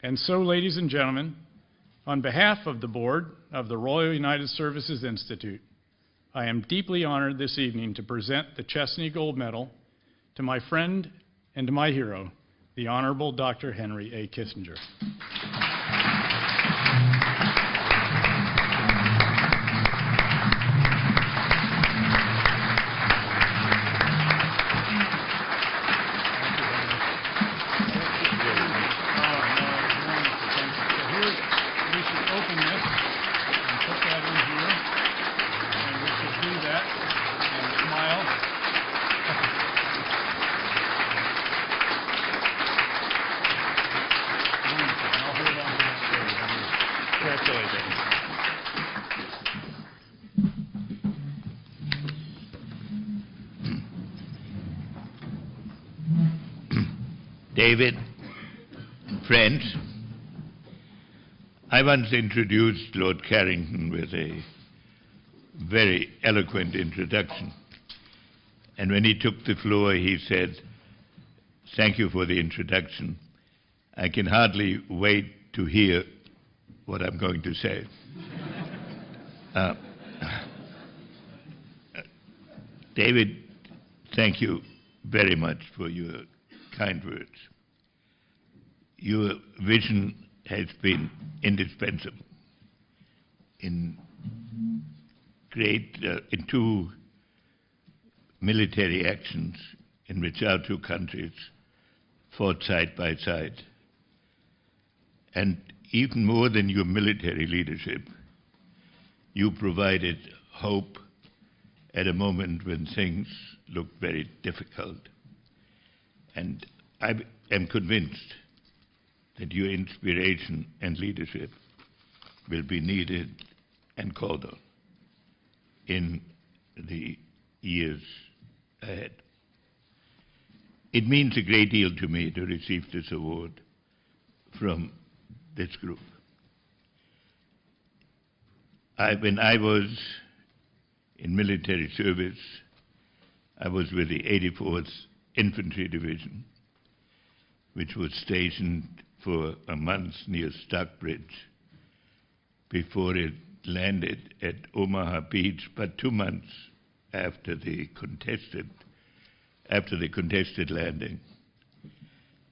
And so, ladies and gentlemen, on behalf of the board of the Royal United Services Institute, I am deeply honored this evening to present the Chesney Gold Medal to my friend and to my hero, the Honorable Dr. Henry A. Kissinger. David, friends, I once introduced Lord Carrington with a very eloquent introduction. And when he took the floor, he said, "Thank you for the introduction. I can hardly wait to hear what I'm going to say." David, thank you very much for your kind words. Your vision has been indispensable in two military actions in which our two countries fought side by side. And even more than your military leadership, you provided hope at a moment when things looked very difficult. And I am convinced that your inspiration and leadership will be needed and called on in the years ahead. It means a great deal to me to receive this award from this group. When I was in military service, I was with the 84th Infantry Division, which was stationed for a month near Stockbridge before it landed at Omaha Beach, but 2 months after the contested landing.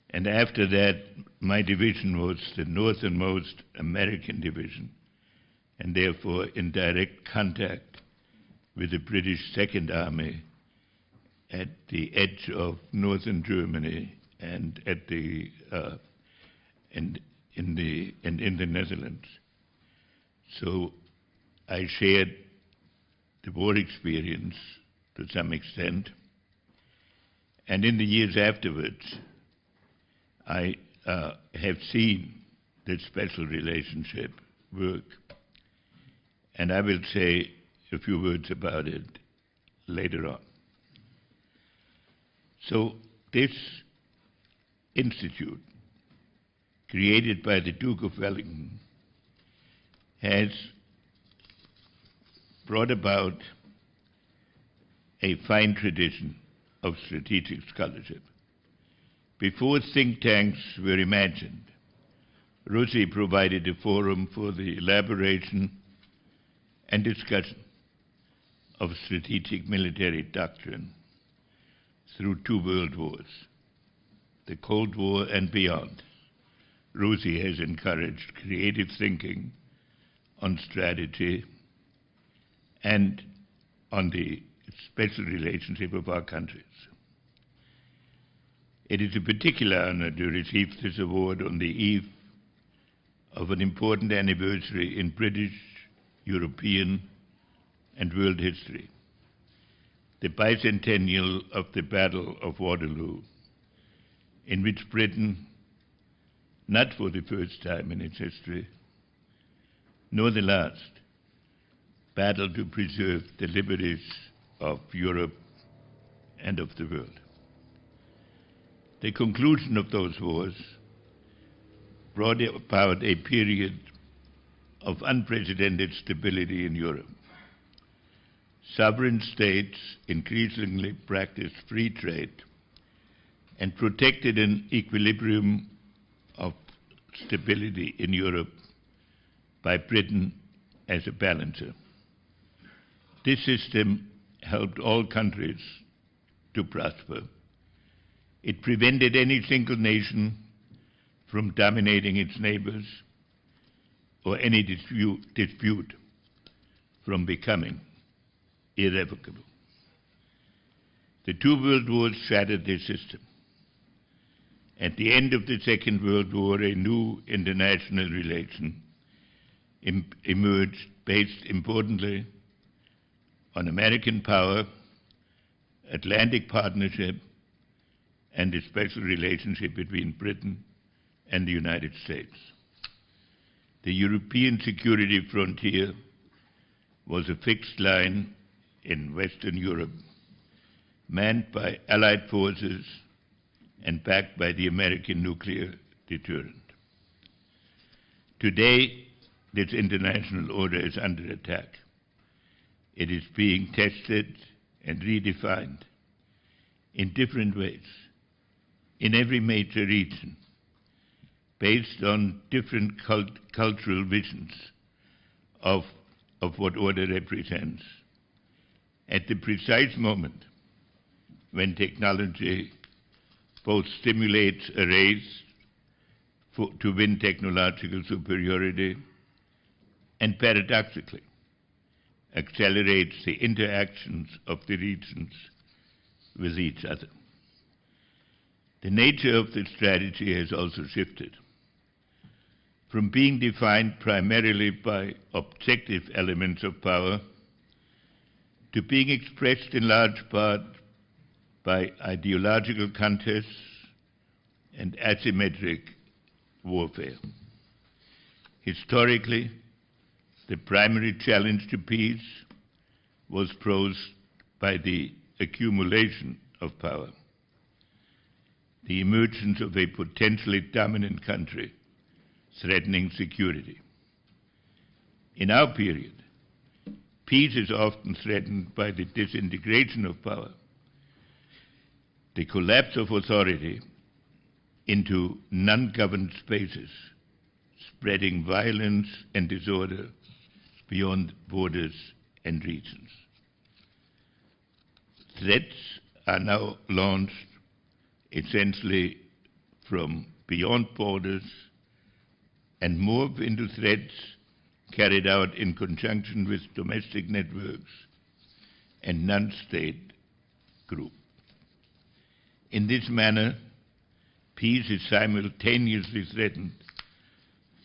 And after that, my division was the northernmost American division, and therefore in direct contact with the British Second Army at the edge of northern Germany and at the in the Netherlands. So I shared the war experience to some extent, and in the years afterwards, I have seen this special relationship work, and I will say a few words about it later on. So this institute, created by the Duke of Wellington, has brought about a fine tradition of strategic scholarship. Before think tanks were imagined, RUSI provided a forum for the elaboration and discussion of strategic military doctrine through 2 world wars, the Cold War and beyond. RUSI has encouraged creative thinking on strategy and on the special relationship of our countries. It is a particular honor to receive this award on the eve of an important anniversary in British, European, and world history, the bicentennial of the Battle of Waterloo, in which Britain, not for the first time in its history, nor the last, battled to preserve the liberties of Europe and of the world. The conclusion of those wars brought about a period of unprecedented stability in Europe. Sovereign states increasingly practiced free trade and protected an equilibrium of stability in Europe by Britain as a balancer. This system helped all countries to prosper. It prevented any single nation from dominating its neighbors or any dispute from becoming irrevocable. The two world wars shattered this system. At the end of the Second World War, a new international relation emerged based importantly on American power, Atlantic partnership, and a special relationship between Britain and the United States. The European security frontier was a fixed line in Western Europe, manned by Allied forces and backed by the American nuclear deterrent. Today, this international order is under attack. It is being tested and redefined in different ways in every major region, based on different cultural visions of what order represents. At the precise moment when technology both stimulates a race to win technological superiority and paradoxically accelerates the interactions of the regions with each other. The nature of the strategy has also shifted from being defined primarily by objective elements of power to being expressed in large part by ideological contests and asymmetric warfare. Historically, the primary challenge to peace was posed by the accumulation of power, the emergence of a potentially dominant country threatening security. In our period, peace is often threatened by the disintegration of power, the collapse of authority into non-governed spaces, spreading violence and disorder beyond borders and regions. Threats are now launched essentially from beyond borders and morph into threats carried out in conjunction with domestic networks and non-state groups. In this manner, peace is simultaneously threatened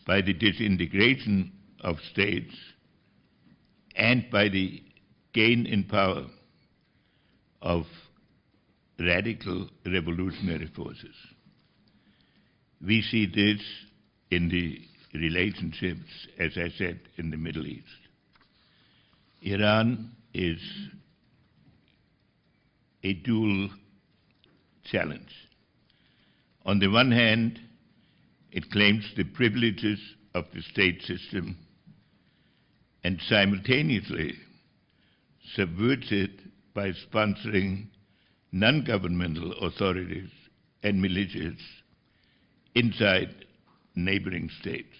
by the disintegration of states and by the gain in power of radical revolutionary forces. We see this in the relationships, as I said, in the Middle East. Iran is a dual challenge. On the one hand, it claims the privileges of the state system and simultaneously subverts it by sponsoring non-governmental authorities and militias inside neighboring states.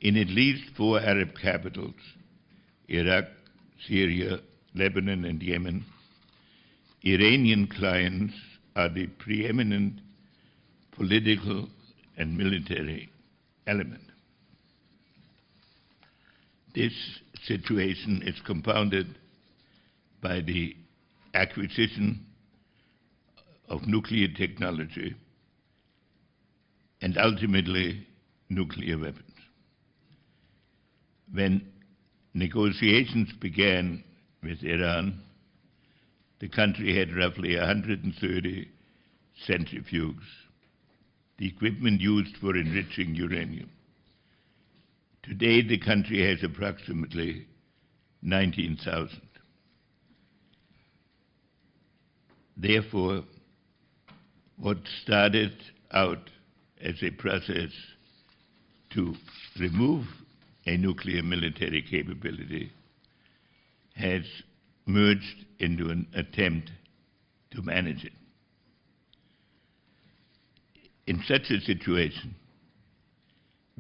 In at least 4 Arab capitals, Iraq, Syria, Lebanon, and Yemen, Iranian clients are the preeminent political and military element. This situation is compounded by the acquisition of nuclear technology and ultimately nuclear weapons. When negotiations began with Iran, the country had roughly 130 centrifuges, the equipment used for enriching uranium. Today, the country has approximately 19,000. Therefore, what started out as a process to remove a nuclear military capability has merged into an attempt to manage it. In such a situation,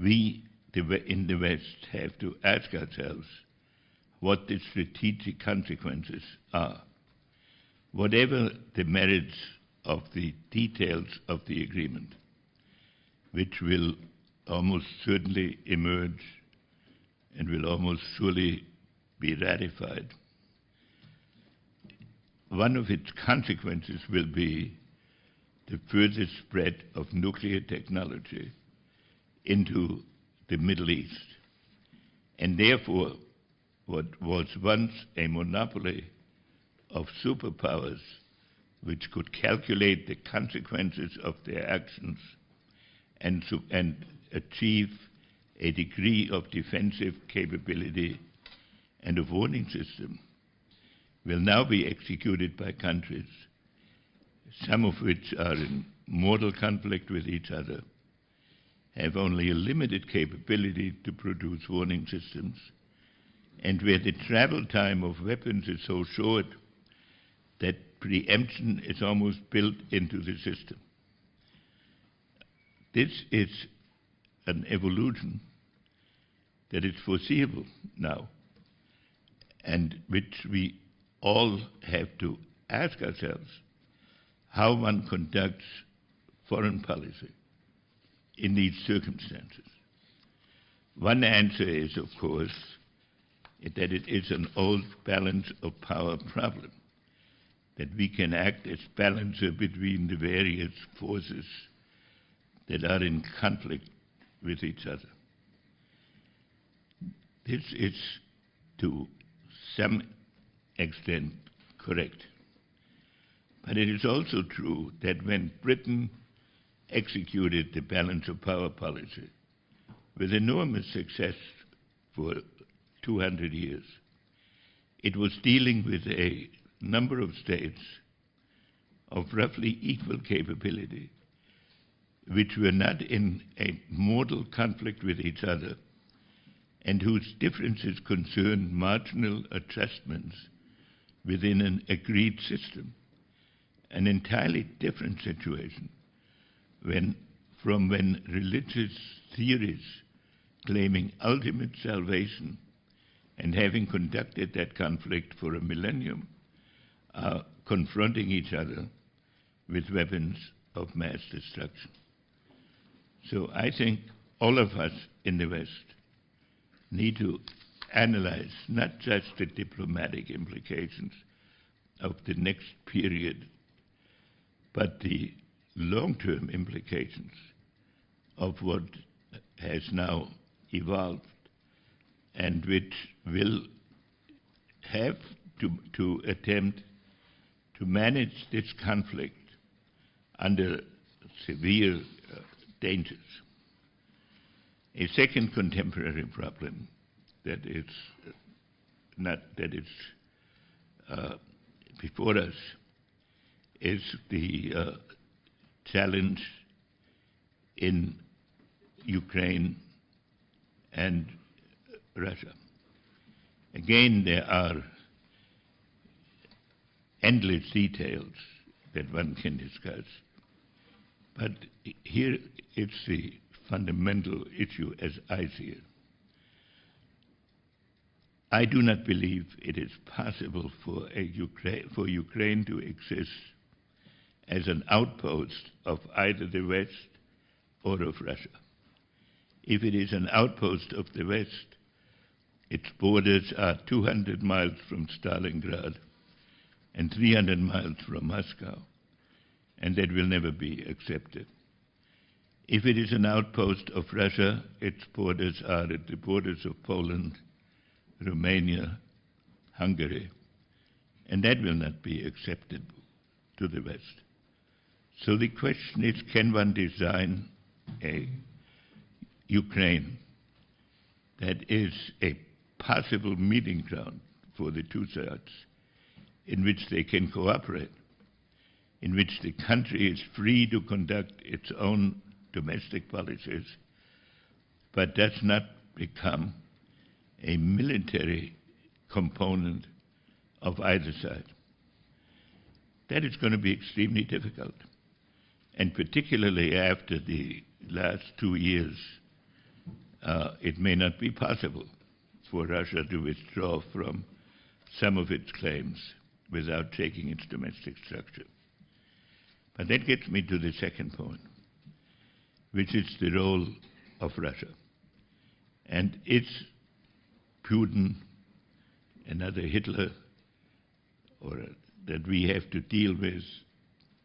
we in the West have to ask ourselves what the strategic consequences are. Whatever the merits of the details of the agreement, which will almost certainly emerge and will almost surely be ratified, one of its consequences will be the further spread of nuclear technology into the Middle East. And therefore, what was once a monopoly of superpowers, which could calculate the consequences of their actions and achieve a degree of defensive capability and a warning system, will now be executed by countries, some of which are in mortal conflict with each other, have only a limited capability to produce warning systems, and where the travel time of weapons is so short that preemption is almost built into the system. This is an evolution that is foreseeable now, and which we all have to ask ourselves how one conducts foreign policy in these circumstances. One answer is, of course, that it is an old balance of power problem, that we can act as balancer between the various forces that are in conflict with each other. This is to some extent correct. But it is also true that when Britain executed the balance of power policy with enormous success for 200 years, it was dealing with a number of states of roughly equal capability, which were not in a mortal conflict with each other, and whose differences concerned marginal adjustments within an agreed system. An entirely different situation from when religious theories claiming ultimate salvation and having conducted that conflict for a millennium are confronting each other with weapons of mass destruction. So I think all of us in the West need to analyze not just the diplomatic implications of the next period, but the long-term implications of what has now evolved and which will have to attempt to manage this conflict under severe dangers. A second contemporary problem that is before us is the challenge in Ukraine and Russia. Again, there are endless details that one can discuss, but here it's the fundamental issue as I see it. I do not believe it is possible for Ukraine to exist as an outpost of either the West or of Russia. If it is an outpost of the West, its borders are 200 miles from Stalingrad and 300 miles from Moscow, and that will never be accepted. If it is an outpost of Russia, its borders are at the borders of Poland, Romania, Hungary, and that will not be accepted to the West. So the question is, can one design a Ukraine that is a possible meeting ground for the two sides, in which they can cooperate, in which the country is free to conduct its own domestic policies, but does not become a military component of either side? That is going to be extremely difficult. And particularly after the last 2 years it may not be possible for Russia to withdraw from some of its claims without shaking its domestic structure. But that gets me to the second point, which is the role of Russia. And it's Putin, another Hitler, or that we have to deal with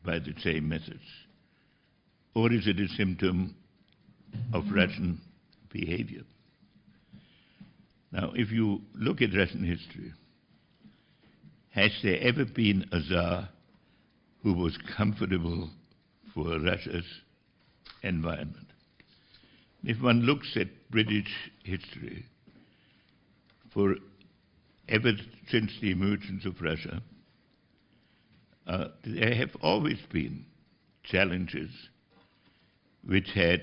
by the same methods? Or is it a symptom of Russian behavior? Now, if you look at Russian history, has there ever been a Tsar who was comfortable for Russia's environment? If one looks at British history, ever since the emergence of Russia, there have always been challenges which had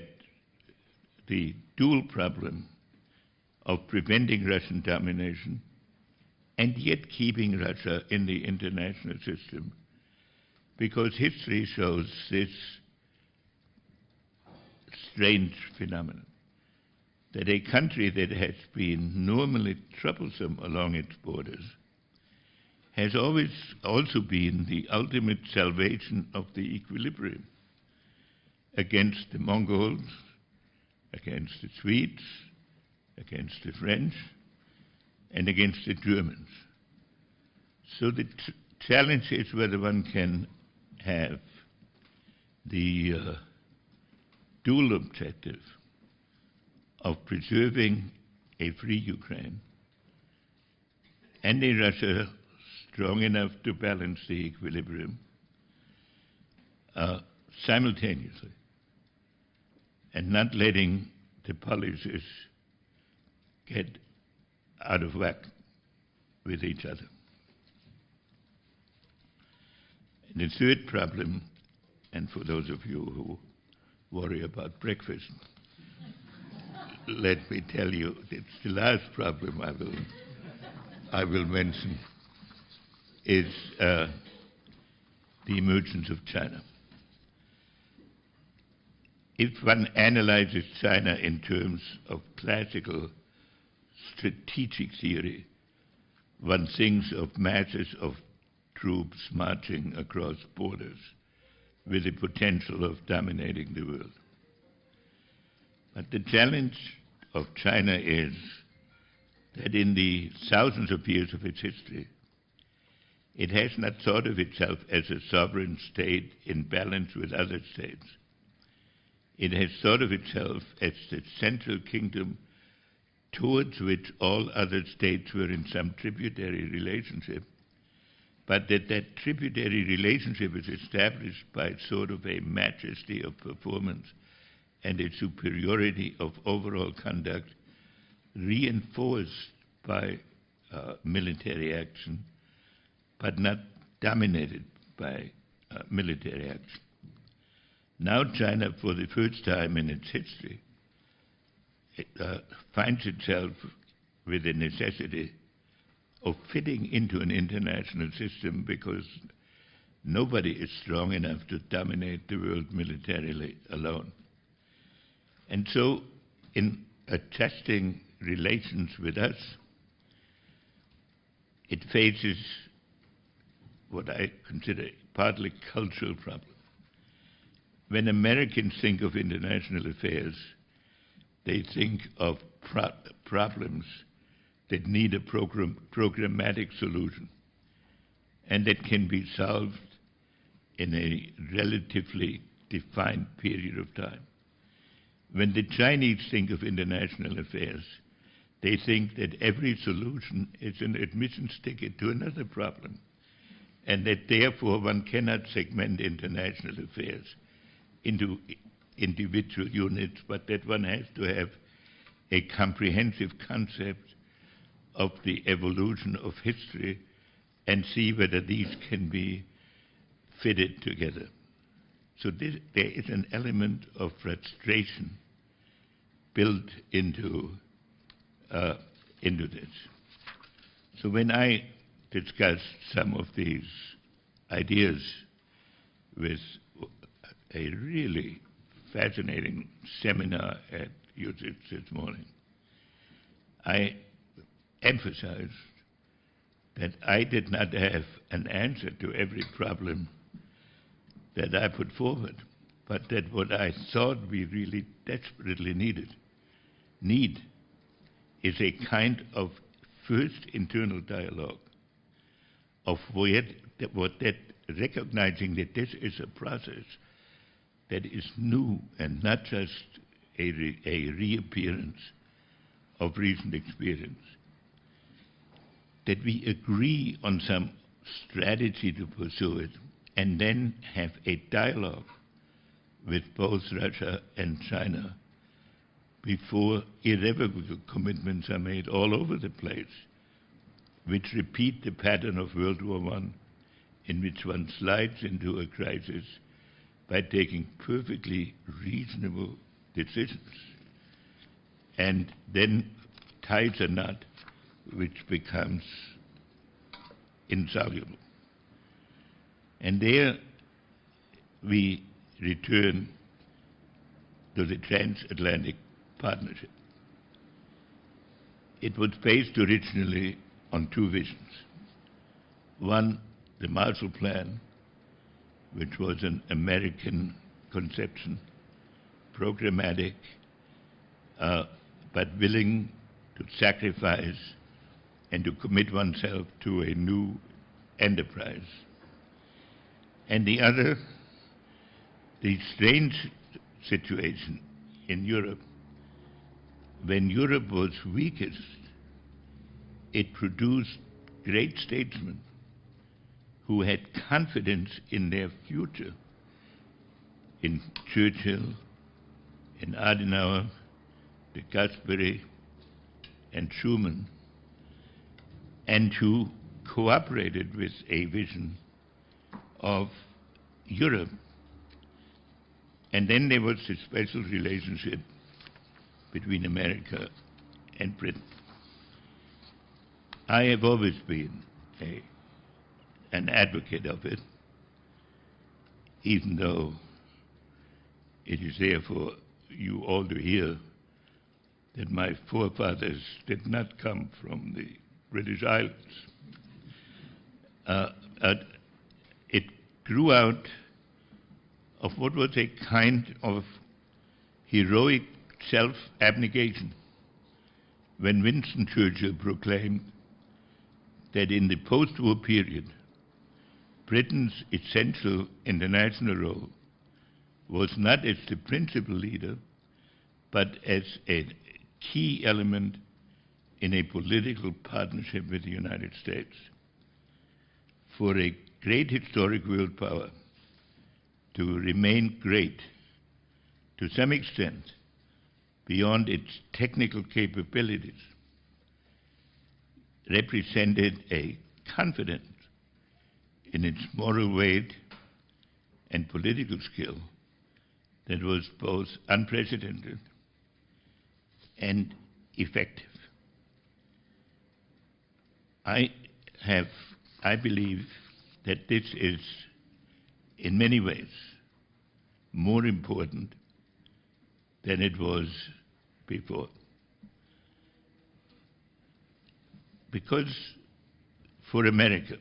the dual problem of preventing Russian domination and yet keeping Russia in the international system, because history shows this strange phenomenon, that a country that has been normally troublesome along its borders has always also been the ultimate salvation of the equilibrium against the Mongols, against the Swedes, against the French, and against the Germans. So the challenge is whether one can have the dual objective of preserving a free Ukraine and a Russia strong enough to balance the equilibrium simultaneously, and not letting the policies get out of whack with each other. And the third problem, and for those of you who worry about breakfast, let me tell you, it's the last problem I will mention, is the emergence of China. If one analyzes China in terms of classical strategic theory, one thinks of masses of troops marching across borders with the potential of dominating the world. But the challenge of China is that in the thousands of years of its history, it has not thought of itself as a sovereign state in balance with other states. It has thought of itself as the central kingdom towards which all other states were in some tributary relationship, but that tributary relationship is established by sort of a majesty of performance and a superiority of overall conduct reinforced by military action, but not dominated by military action. Now China, for the first time in its history, finds itself with the necessity of fitting into an international system, because nobody is strong enough to dominate the world militarily alone. And so, in adjusting relations with us, it faces what I consider partly cultural problem. When Americans think of international affairs, they think of problems that need a programmatic solution, and that can be solved in a relatively defined period of time. When the Chinese think of international affairs, they think that every solution is an admissions ticket to another problem, and that therefore one cannot segment international affairs into individual units, but that one has to have a comprehensive concept of the evolution of history and see whether these can be fitted together. So there is an element of frustration built into this. So when I discuss some of these ideas with a really fascinating seminar at usage this morning, I emphasized that I did not have an answer to every problem that I put forward, but that what I thought we really desperately need is a kind of first internal dialogue of recognizing that this is a process that is new and not just a reappearance of recent experience, that we agree on some strategy to pursue it, and then have a dialogue with both Russia and China before irrevocable commitments are made all over the place, which repeat the pattern of World War I, in which one slides into a crisis by taking perfectly reasonable decisions and then ties a knot which becomes insoluble. And there we return to the transatlantic partnership. It was based originally on two visions. One, the Marshall Plan, which was an American conception, programmatic, but willing to sacrifice and to commit oneself to a new enterprise. And the other, the strange situation in Europe. When Europe was weakest, it produced great statesmen who had confidence in their future, in Churchill, in Adenauer, de Gasperi, and Schuman, and who cooperated with a vision of Europe. And then there was this special relationship between America and Britain. I have always been an advocate of it, even though it is there for you all to hear that my forefathers did not come from the British Islands. It grew out of what was a kind of heroic self-abnegation when Winston Churchill proclaimed that in the post-war period, Britain's essential international role was not as the principal leader, but as a key element in a political partnership with the United States. For a great historic world power to remain great to some extent beyond its technical capabilities represented a confidence in its moral weight and political skill that was both unprecedented and effective. I believe that this is in many ways more important than it was before. Because for America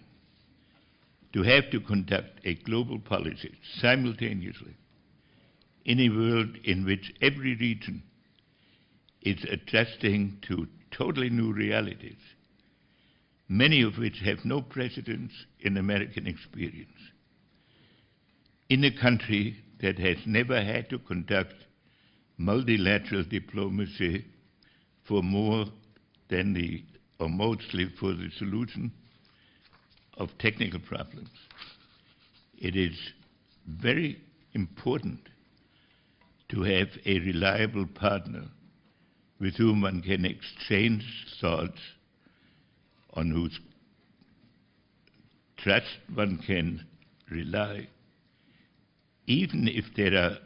to have to conduct a global policy simultaneously in a world in which every region is adjusting to totally new realities, many of which have no precedence in American experience, in a country that has never had to conduct multilateral diplomacy for more than or mostly for the solution of technical problems. It is very important to have a reliable partner with whom one can exchange thoughts, on whose trust one can rely, even if there are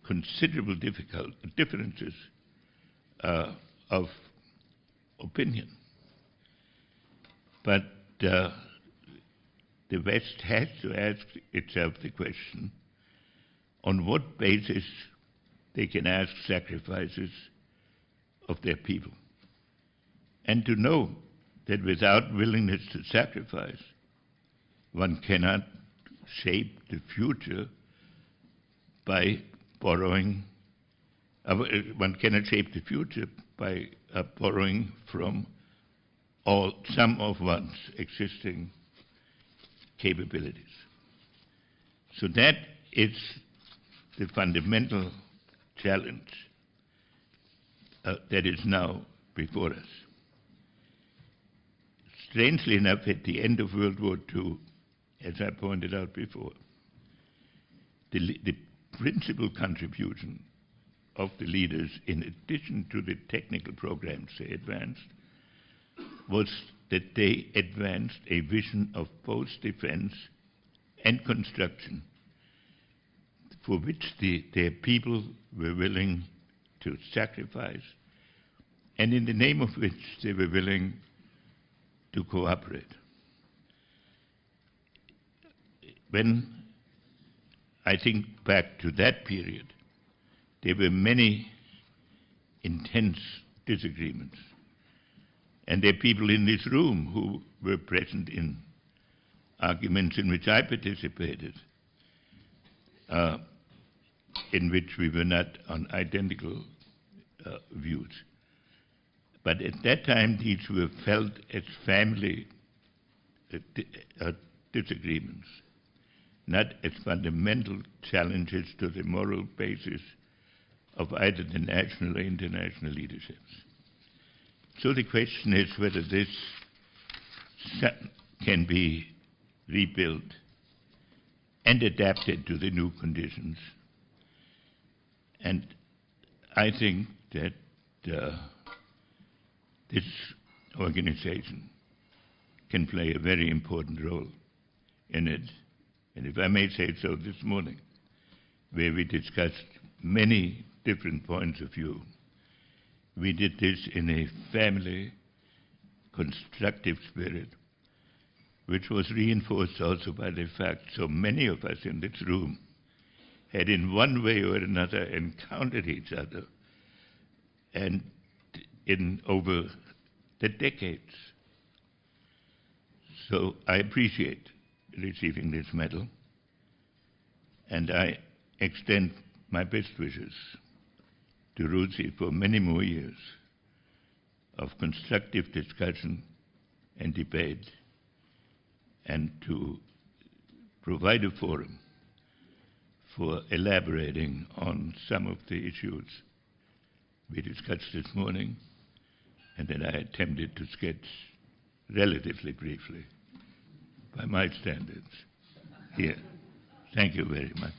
considerable differences of opinion. But the West has to ask itself the question, on what basis they can ask sacrifices of their people. And to know that without willingness to sacrifice, one cannot shape the future by borrowing, one cannot shape the future by borrowing from some of one's existing capabilities. So that is the fundamental challenge that is now before us. Strangely enough, at the end of World War II, as I pointed out before, the principal contribution of the leaders, in addition to the technical programs they advanced, was that they advanced a vision of both defense and construction for which their people were willing to sacrifice, and in the name of which they were willing to cooperate. When I think back to that period, there were many intense disagreements. And there are people in this room who were present in arguments in which I participated, in which we were not on identical views. But at that time, these were felt as family disagreements, not as fundamental challenges to the moral basis of either the national or international leaderships. So the question is whether this can be rebuilt and adapted to the new conditions. And I think that this organization can play a very important role in it. And if I may say so, this morning, where we discussed many different points of view, we did this in a family, constructive spirit, which was reinforced also by the fact so many of us in this room had in one way or another encountered each other and in over the decades. So I appreciate receiving this medal, and I extend my best wishes to RUSI for many more years of constructive discussion and debate, and to provide a forum for elaborating on some of the issues we discussed this morning and that I attempted to sketch relatively briefly by my standards here. Thank you very much.